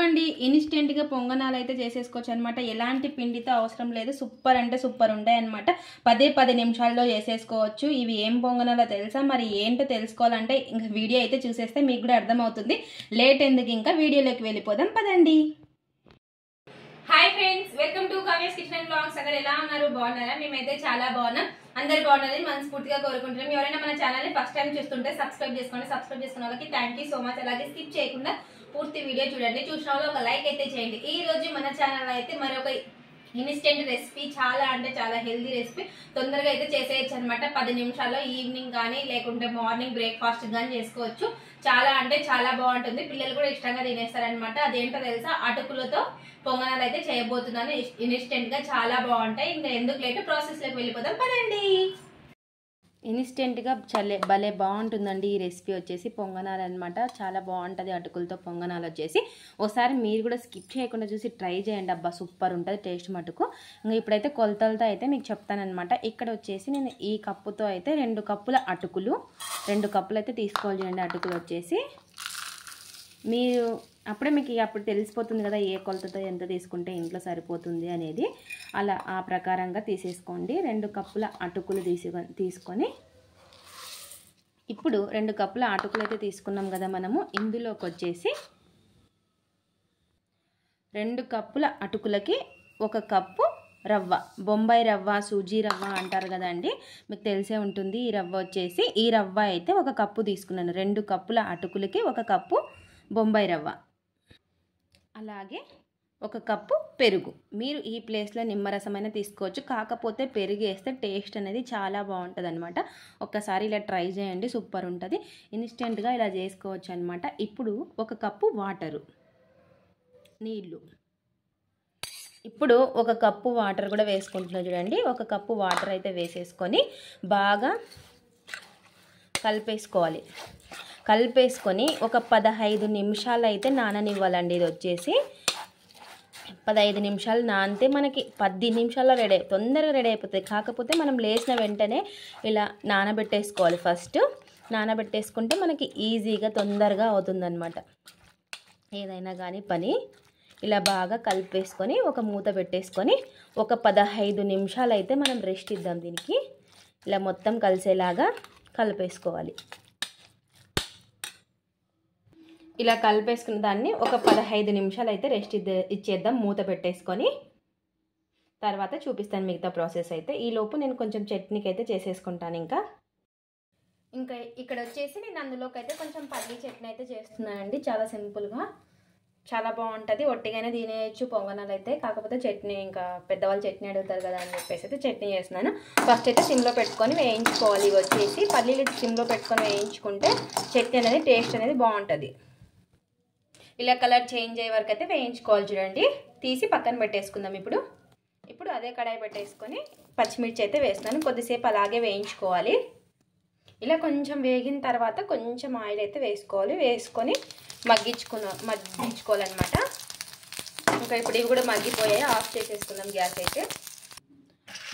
అండి ఇన్స్టెంట్గా పొంగనాలు అయితే చేసేసుకోవచ్చు అనమాట. ఎలాంటి పిండితో అవసరం లేదు. సూపర్ అంటే సూపర్ ఉంటాయి అనమాట. 10 నిమిషాల్లో చేసేసుకోవచ్చు. ఇవి ఏం పొంగనాలో తెలుసా? మరి ఏంటో తెలుసుకోవాలంటే ఇంకా వీడియో అయితే చూసేస్తే మీకు కూడా అర్థమవుతుంది. లేట్ ఎందుకు, ఇంకా వీడియోలోకి వెళ్ళిపోదాం పదండి. Hi friends, welcome to Kavya's kitchen and vlogs. అక్కడ ఎలా ఉన్నారు? బాగున్నారా? మేమైతే చాలా బాగున్నాం. అందరు బాగున్నారని మనస్ఫూర్తిగా కోరుకుంటున్నాం. ఎవరైనా మన ఛానల్ ని ఫస్ట్ టైం చూస్తుంటే సబ్స్క్రైబ్ చేసుకోండి. సబ్స్క్రైబ్ చేసుకున్న వాళ్ళకి థ్యాంక్ యూ సో మచ్. అలాగే స్కిప్ చేయకుండా పూర్తి వీడియో చూడండి. చూసిన వాళ్ళు ఒక లైక్ అయితే చేయండి. ఈ రోజు మన ఛానల్ అయితే మరొక ఇన్స్టెంట్ రెసిపీ, చాలా అంటే చాలా హెల్దీ రెసిపీ, తొందరగా అయితే చేసేయచ్చు అనమాట. 10 నిమిషాల్లో ఈవినింగ్ కానీ లేకుంటే మార్నింగ్ బ్రేక్ఫాస్ట్ కానీ చేసుకోవచ్చు. చాలా అంటే చాలా బాగుంటుంది. పిల్లలు కూడా ఇష్టంగా తినేస్తారనమాట. అదేంటో తెలుసా? అటుకులతో పొంగనాలు అయితే చేయబోతున్నాను. ఇన్స్టెంట్ గా చాలా బాగుంటాయి. ఇంకా ఎందుకు లేట్, ప్రాసెస్ లోకి వెళ్ళిపోదాం పదండి. ఇన్స్టెంట్గా భలే బాగుంటుందండి ఈ రెసిపీ వచ్చేసి పొంగనాలు అనమాట. చాలా బాగుంటుంది అటుకులతో పొంగనాలు వచ్చేసి. ఒకసారి మీరు కూడా స్కిప్ చేయకుండా చూసి ట్రై చేయండి. అబ్బా సూపర్ ఉంటుంది టేస్ట్ మటుకు. ఇంకా ఇప్పుడైతే కొలతలతో అయితే మీకు చెప్తానమాట. ఇక్కడ వచ్చేసి నేను ఈ కప్పుతో అయితే 2 కప్పుల అటుకులు, 2 కప్పులు అయితే తీసుకోవాలి చూడండి. అటుకులు వచ్చేసి మీరు అప్పుడే మీకు అప్పుడు తెలిసిపోతుంది కదా ఏ కొలతతో ఎంత తీసుకుంటే ఇంట్లో సరిపోతుంది అనేది. అలా ఆ ప్రకారంగా తీసేసుకోండి. 2 కప్పుల అటుకులు తీసుకొని ఇప్పుడు 2 కప్పుల అటుకులు అయితే తీసుకున్నాం కదా మనము. ఇందులోకి వచ్చేసి 2 కప్పుల అటుకులకి 1 కప్పు రవ్వ, బొంబాయి రవ్వ, సూజీ రవ్వ అంటారు కదండి, మీకు తెలిసే ఉంటుంది. ఈ రవ్వ వచ్చేసి, ఈ రవ్వ అయితే 1 కప్పు తీసుకున్నాను. 2 కప్పుల అటుకులకి 1 కప్పు బొంబాయి రవ్వ, అలాగే 1 కప్పు పెరుగు. మీరు ఈ ప్లేస్లో నిమ్మరసమైన తీసుకోవచ్చు, కాకపోతే పెరుగు వేస్తే టేస్ట్ అనేది చాలా బాగుంటుంది అనమాట. ఒక్కసారి ఇలా ట్రై చేయండి, సూపర్ ఉంటుంది. ఇన్స్టెంట్గా ఇలా చేసుకోవచ్చు అనమాట. ఇప్పుడు 1 కప్పు వాటరు, నీళ్ళు. ఇప్పుడు 1 కప్పు వాటర్ కూడా వేసుకుంటున్నా చూడండి. 1 కప్పు వాటర్ అయితే వేసేసుకొని బాగా కలిపేసుకొని ఒక 15 నిమిషాలు అయితే నాననివ్వాలండి. ఇది వచ్చేసి 15 నిమిషాలు నానితే మనకి 10 నిమిషాల్లో తొందరగా రెడీ అయిపోతుంది. కాకపోతే మనం లేచిన వెంటనే ఇలా నానబెట్టేసుకోవాలి. ఫస్ట్ నానబెట్టేసుకుంటే మనకి ఈజీగా తొందరగా అవుతుందన్నమాట ఏదైనా కానీ పని. ఇలా బాగా కలిపేసుకొని ఒక మూత పెట్టేసుకొని ఒక 15 నిమిషాలు అయితే మనం రెస్ట్ ఇద్దాం దీనికి. ఇలా మొత్తం కలిసేలాగా కలిపేసుకోవాలి. ఇలా కలిపేసుకున్న దాన్ని ఒక 15 నిమిషాలు అయితే రెస్ట్ ఇచ్చేద్దాం మూత పెట్టేసుకొని. తర్వాత చూపిస్తాను మిగతా ప్రాసెస్ అయితే. ఈలోపు నేను కొంచెం చట్నీకి అయితే చేసేసుకుంటాను. ఇంకా ఇక్కడ వచ్చేసి నేను అందులోకి అయితే కొంచెం పల్లీ చట్నీ అయితే చేస్తున్నానండి. చాలా సింపుల్గా, చాలా బాగుంటుంది. ఒట్టిగానే తినేయచ్చు పొంగనాలు అయితే. కాకపోతే చట్నీ, ఇంకా పెద్దవాళ్ళు చట్నీ అడుగుతారు కదా అని చెప్పేసి అయితే చట్నీ చేస్తున్నాను. ఫస్ట్ అయితే సిమ్లో పెట్టుకొని వేయించుకోవాలి. ఇవి వచ్చేసి పల్లీలు సిమ్లో పెట్టుకొని వేయించుకుంటే చట్నీ అనేది టేస్ట్ అనేది బాగుంటుంది. ఇలా కలర్ చేంజ్ అయ్యే వరకు అయితే వేయించుకోవాలి చూడండి. తీసి పక్కన పెట్టేసుకుందాం. ఇప్పుడు అదే కడాయి పెట్టేసుకొని పచ్చిమిర్చి అయితే వేస్తున్నాను. కొద్దిసేపు అలాగే వేయించుకోవాలి. ఇలా కొంచెం వేగిన తర్వాత కొంచెం ఆయిల్ అయితే వేసుకోవాలి. వేసుకొని మగ్గించుకోవాలన్నమాట. ఇంకా ఇప్పుడు ఇవి కూడా మగ్గిపోయాయి. ఆఫ్ చేసేసుకుందాం గ్యాస్ అయితే.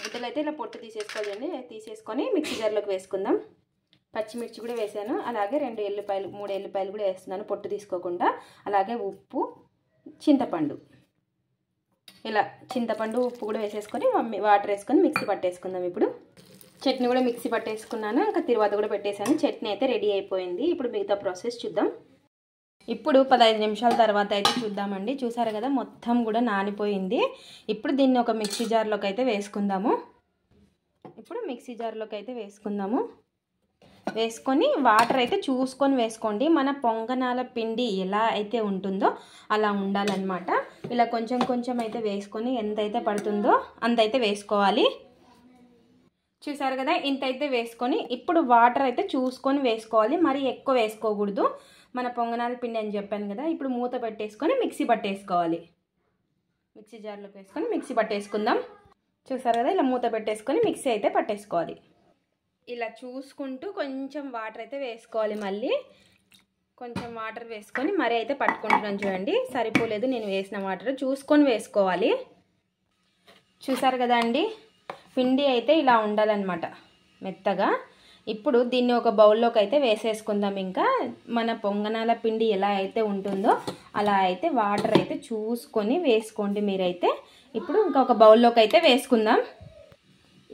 ముద్దలు అయితే ఇలా పొట్టు తీసేసుకోవాలండి. తీసేసుకొని మిక్సీ జార్లోకి వేసుకుందాం. పచ్చిమిర్చి కూడా వేసాను. అలాగే 3 ఎల్లిపాయలు కూడా వేస్తున్నాను పొట్టు తీసుకోకుండా. అలాగే ఉప్పు, చింతపండు, ఇలా చింతపండు ఉప్పు కూడా వేసేసుకొని వాటర్ వేసుకొని మిక్సీ పట్టేసుకుందాం. ఇప్పుడు చట్నీ కూడా మిక్సీ పట్టేసుకున్నాను. ఇంకా తిరువాత కూడా పెట్టేశాను. చట్నీ అయితే రెడీ అయిపోయింది. ఇప్పుడు మిగతా ప్రాసెస్ చూద్దాం. ఇప్పుడు 15 నిమిషాల తర్వాత అయితే చూద్దామండి. చూసారు కదా మొత్తం కూడా నానిపోయింది. ఇప్పుడు దీన్ని ఒక మిక్సీ జార్లోకి అయితే వేసుకుందాము. వేసుకొని వాటర్ అయితే చూసుకొని వేసుకోండి. మన పొంగనాల పిండి ఎలా అయితే ఉంటుందో అలా ఉండాలన్నమాట. ఇలా కొంచెం కొంచెం అయితే వేసుకొని ఎంతైతే పడుతుందో అంతైతే వేసుకోవాలి. చూసారు కదా ఇంతైతే వేసుకొని ఇప్పుడు వాటర్ అయితే చూసుకొని వేసుకోవాలి. మరి ఎక్కువ వేసుకోకూడదు. మన పొంగనాల పిండి అని చెప్పాను కదా. ఇప్పుడు మూత పెట్టేసుకొని మిక్సీ పట్టేసుకోవాలి. మిక్సీ జార్లోకి వేసుకొని మిక్సీ పట్టేసుకుందాం. చూసారు కదా ఇలా మూత పెట్టేసుకొని మిక్సీ అయితే పట్టేసుకోవాలి. ఇలా చూసుకుంటూ కొంచెం వాటర్ అయితే వేసుకోవాలి. మళ్ళీ కొంచెం వాటర్ వేసుకొని మరీ అయితే పట్టుకుంటున్నాను చూడండి. సరిపోలేదు నేను వేసిన వాటర్, చూసుకొని వేసుకోవాలి. చూసారు కదా అండి పిండి అయితే ఇలా ఉండాలన్నమాట మెత్తగా. ఇప్పుడు దీన్ని ఒక బౌల్లోకి అయితే వేసేసుకుందాం. ఇంకా మన పొంగనాల పిండి ఎలా అయితే ఉంటుందో అలా అయితే వాటర్ అయితే చూసుకొని వేసుకోండి మీరైతే. ఇప్పుడు ఇంకా ఒక బౌల్లోకి అయితే వేసుకుందాం.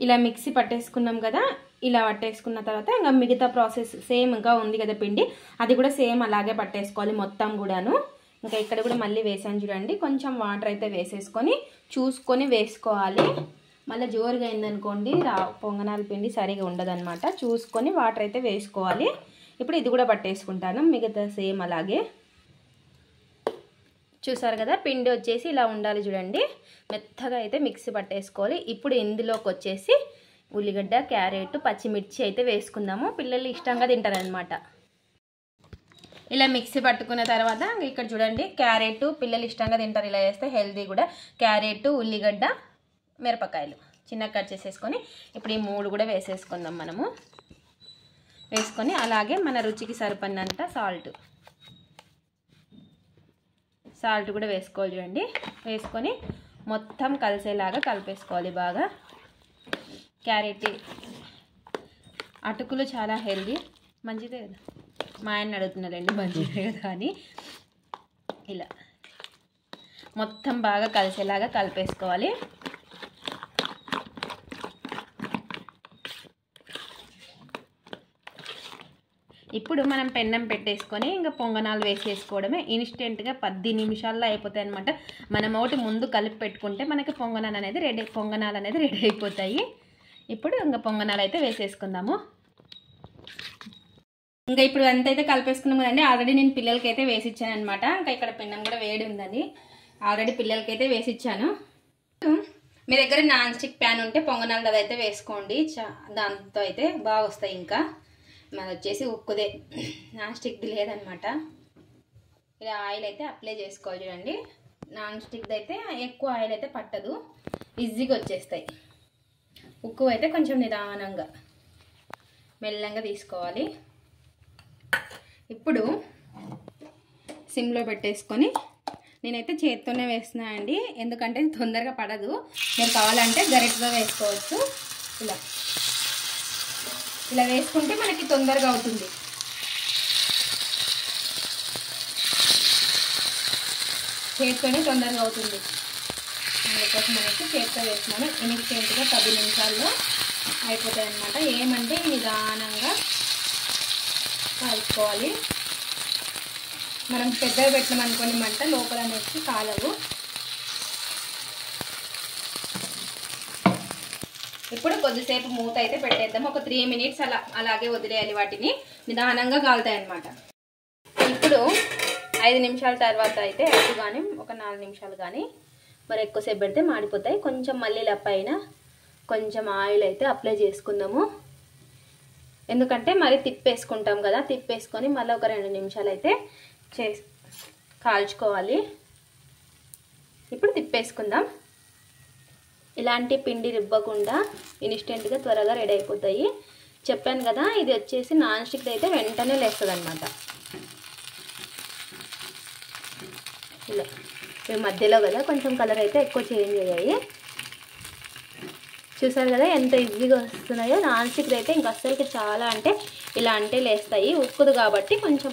ఇలా మిక్సీ పట్టేసుకున్నాం కదా, ఇలా పట్టేసుకున్న తర్వాత ఇంకా మిగతా ప్రాసెస్ సేమ్ ఇంకా ఉంది కదా పిండి, అది కూడా సేమ్ అలాగే పట్టేసుకోవాలి మొత్తం కూడాను. ఇంకా ఇక్కడ కూడా మళ్ళీ వేసాను చూడండి, కొంచెం వాటర్ అయితే వేసేసుకొని చూసుకొని వేసుకోవాలి. మళ్ళీ జోరుగా అయిందనుకోండి పొంగనాల పిండి సరిగా ఉండదన్నమాట. చూసుకొని వాటర్ అయితే వేసుకోవాలి. ఇప్పుడు ఇది కూడా పట్టేసుకుంటాను, మిగతా సేమ్ అలాగే. చూసారు కదా పిండి వచ్చేసి ఇలా ఉండాలి చూడండి, మెత్తగా అయితే మిక్సీ పట్టేసుకోవాలి. ఇప్పుడు ఇందులోకి వచ్చేసి ఉల్లిగడ్డ, క్యారెట్, పచ్చిమిర్చి అయితే వేసుకుందాము. పిల్లలు ఇష్టంగా తింటారనమాట. ఇలా మిక్సీ పట్టుకున్న తర్వాత ఇక్కడ చూడండి క్యారెట్ పిల్లలు ఇష్టంగా తింటారు, ఇలా వేస్తే హెల్తీ కూడా. క్యారెట్, ఉల్లిగడ్డ, మిరపకాయలు చిన్నగా కట్ చేసేసుకొని ఇప్పుడు ఈ 3 కూడా వేసేసుకుందాం మనము. వేసుకొని అలాగే మన రుచికి సరిపడినంత సాల్ట్ కూడా వేసుకోవాలి చూడండి. వేసుకొని మొత్తం కలిసేలాగా కలిపేసుకోవాలి బాగా. క్యారెట్ అటుకులు చాలా హెల్దీ, మంచిదే కదా. మా ఆయన అడుగుతున్నారండి మంచిదే కదా అని. ఇలా మొత్తం బాగా కలిసేలాగా కలిపేసుకోవాలి. ఇప్పుడు మనం పెన్నం పెట్టేసుకొని ఇంకా పొంగనాలు వేసేసుకోవడమే. ఇన్స్టెంట్గా 10 నిమిషాల్లో అయిపోతాయి అనమాట. మనం ఒకటి ముందు కలిపి పెట్టుకుంటే మనకి పొంగనాలు అనేది రెడీ అయిపోతాయి. ఇప్పుడు ఇంకా పొంగనాలు అయితే వేసేసుకుందాము. ఇంకా ఇప్పుడు అంత అయితే కలిపేసుకున్నాం కదండి. ఆల్రెడీ నేను పిల్లలకి అయితే వేసిచ్చాను అనమాట. ఇంకా ఇక్కడ పెన్నం కూడా వేడి ఉందని ఆల్రెడీ పిల్లలకి అయితే వేసిచ్చాను. మీ దగ్గర నాన్ స్టిక్ ప్యాన్ ఉంటే పొంగనాలు అదైతే వేసుకోండి, దాంతో అయితే బాగా వస్తాయి. ఇంకా మాది వచ్చేసి ఉక్కుదే, నాన్ స్టిక్ది లేదనమాట. ఇలా ఆయిల్ అయితే అప్లై చేసుకోవాలి చూడండి. నాన్ స్టిక్ది అయితే ఎక్కువ ఆయిల్ అయితే పట్టదు, ఈజీగా వచ్చేస్తాయి. ఉక్కు అయితే కొంచెం నిదానంగా మెల్లంగా తీసుకోవాలి. ఇప్పుడు సిమ్లో పెట్టేసుకొని నేనైతే చేత్తోనే వేస్తున్నా అండి, ఎందుకంటే తొందరగా పడదు. మీరు కావాలంటే గరిటెతో వేసుకోవచ్చు. ఇలా వేసుకుంటే మనకి తొందరగా అవుతుంది. చేత్తోనే తొందరగా అవుతుంది, అందుకోసం మనకి చేత్తో వేస్తున్నాను. ఇన్స్టెంట్గా 10 నిమిషాల్లో అయిపోతాయి అన్నమాట. ఏమంటే నిదానంగా కాల్చుకోవాలి. మనం పెద్దగా పెట్టినాం అనుకోని మంట లోపల అనేసి కాలవు. ఇప్పుడు కొద్దిసేపు మూత అయితే పెట్టేద్దాం. ఒక 3 మినిట్స్ అలాగే వదిలేయాలి, వాటిని నిదానంగా కాలుతాయి అన్నమాట. ఇప్పుడు 5 నిమిషాల తర్వాత అయితే అటు కానీ ఒక 4 నిమిషాలు కానీ మరి ఎక్కువసేపు పెడితే మాడిపోతాయి. కొంచెం మళ్ళీ ఇలా పైన కొంచెం ఆయిల్ అయితే అప్లై చేసుకుందాము, ఎందుకంటే మరి తిప్పేసుకుంటాం కదా. తిప్పేసుకొని మళ్ళీ ఒక 2 నిమిషాలు అయితే కాల్చుకోవాలి. ఇప్పుడు తిప్పేసుకుందాం. ఇలాంటి పిండి రుబ్బకుండా ఇన్స్టెంట్గా త్వరగా రెడీ అయిపోతాయి. చెప్పాను కదా, ఇది వచ్చేసి నాన్ స్టిక్ అయితే వెంటనే లేస్తుంది అనమాట. ఇలా మధ్యలో కదా కొంచెం కలర్ అయితే ఎక్కువ చేంజ్ అయ్యాయి. చూసారు కదా ఎంత ఈజీగా వస్తున్నాయో. నాన్ స్టిక్ అయితే ఇంకా అస్సలకి చాలా ఇలా అంటే లేస్తాయి. ఉక్కుదు కాబట్టి కొంచెం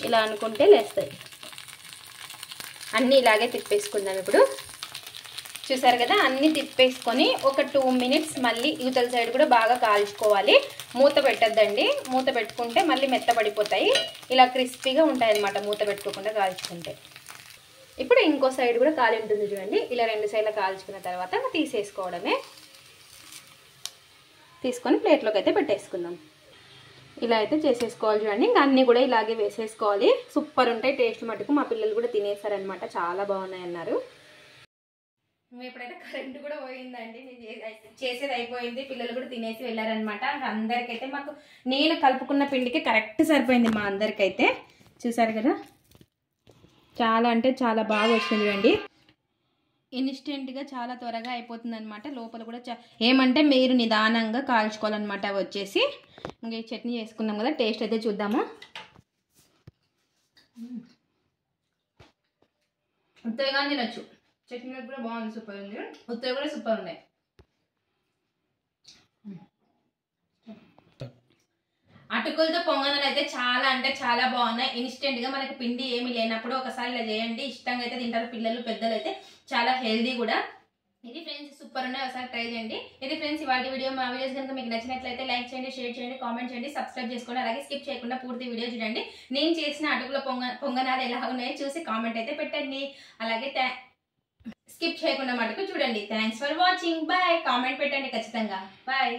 ఇలా అనుకుంటే లేస్తాయి. అన్నీ ఇలాగే తిప్పేసుకుందాం. ఇప్పుడు చూసారు కదా అన్నీ తిప్పేసుకొని ఒక 2 మినిట్స్ మళ్ళీ యువతల సైడ్ కూడా బాగా కాల్చుకోవాలి. మూత పెట్టద్దండి, మూత పెట్టుకుంటే మళ్ళీ మెత్తపడిపోతాయి. ఇలా క్రిస్పీగా ఉంటాయి అన్నమాట మూత పెట్టుకోకుండా కాల్చుకుంటే. ఇప్పుడు ఇంకో సైడ్ కూడా కాలి ఉంటుంది చూడండి. ఇలా 2 సైడ్లు కాల్చుకున్న తర్వాత తీసేసుకోవడమే. తీసుకొని ప్లేట్లోకి అయితే పెట్టేసుకుందాం. ఇలా అయితే చేసేసుకోవాలి చూడండి. ఇంకా అన్నీ కూడా ఇలాగే వేసేసుకోవాలి. సూపర్ ఉంటాయి టేస్ట్ మటుకు. మా పిల్లలు కూడా తినేసారనమాట, చాలా బాగున్నాయి అన్నారు. ఇప్పుడైతే కరెంట్ కూడా పోయిందండి, చేసేది అయిపోయింది. పిల్లలు కూడా తినేసి వెళ్ళారనమాట. అందరికైతే మాకు నేను కలుపుకున్న పిండికి కరెక్ట్ సరిపోయింది మా అందరికైతే. చూసారు కదా చాలా చాలా బాగా వచ్చింది చూడండి. ఇన్స్టెంట్గా చాలా త్వరగా అయిపోతుంది అనమాట. లోపల కూడా ఏమంటే మీరు నిదానంగా కాల్చుకోవాలన్నమాట. అవి వచ్చేసి ఇంకా చట్నీ చేసుకున్నాం కదా, టేస్ట్ అయితే చూద్దాము. ఉత్తగా తినచ్చు, చట్నీ కూడా బాగుంది, సూపర్ ఉంది. ఉత్తగా కూడా సూపర్ ఉన్నాయి. అటుకులతో పొంగనాలు అయితే చాలా అంటే చాలా బాగున్నాయి. ఇన్స్టెంట్ గా మనకి పిండి ఏమి లేనప్పుడు ఒకసారి ఇలా చేయండి, ఇష్టంగా అయితే తింటారు పిల్లలు పెద్దలు అయితే. చాలా హెల్దీ కూడా. ఇది ఫ్రెండ్స్ సూపర్ ఉన్నాయి, ఒకసారి ట్రై చేయండి. ఇది ఫ్రెండ్స్ ఇవాళ వీడియో. మా వీడియోస్ కనుక మీకు నచ్చినట్లయితే లైక్ చేయండి, షేర్ చేయండి, కామెంట్ చేయండి, సబ్స్క్రైబ్ చేసుకోండి. అలాగే స్కిప్ చేయకుండా పూర్తి వీడియో చూడండి. నేను చేసిన అటుకుల పొంగనాలు ఎలా ఉన్నాయో చూసి కామెంట్ అయితే పెట్టండి. అలాగే స్కిప్ చేయకుండా మటుకు చూడండి. Thanks for watching. Bye. Comment పెట్టండి ఖచ్చితంగా. బాయ్.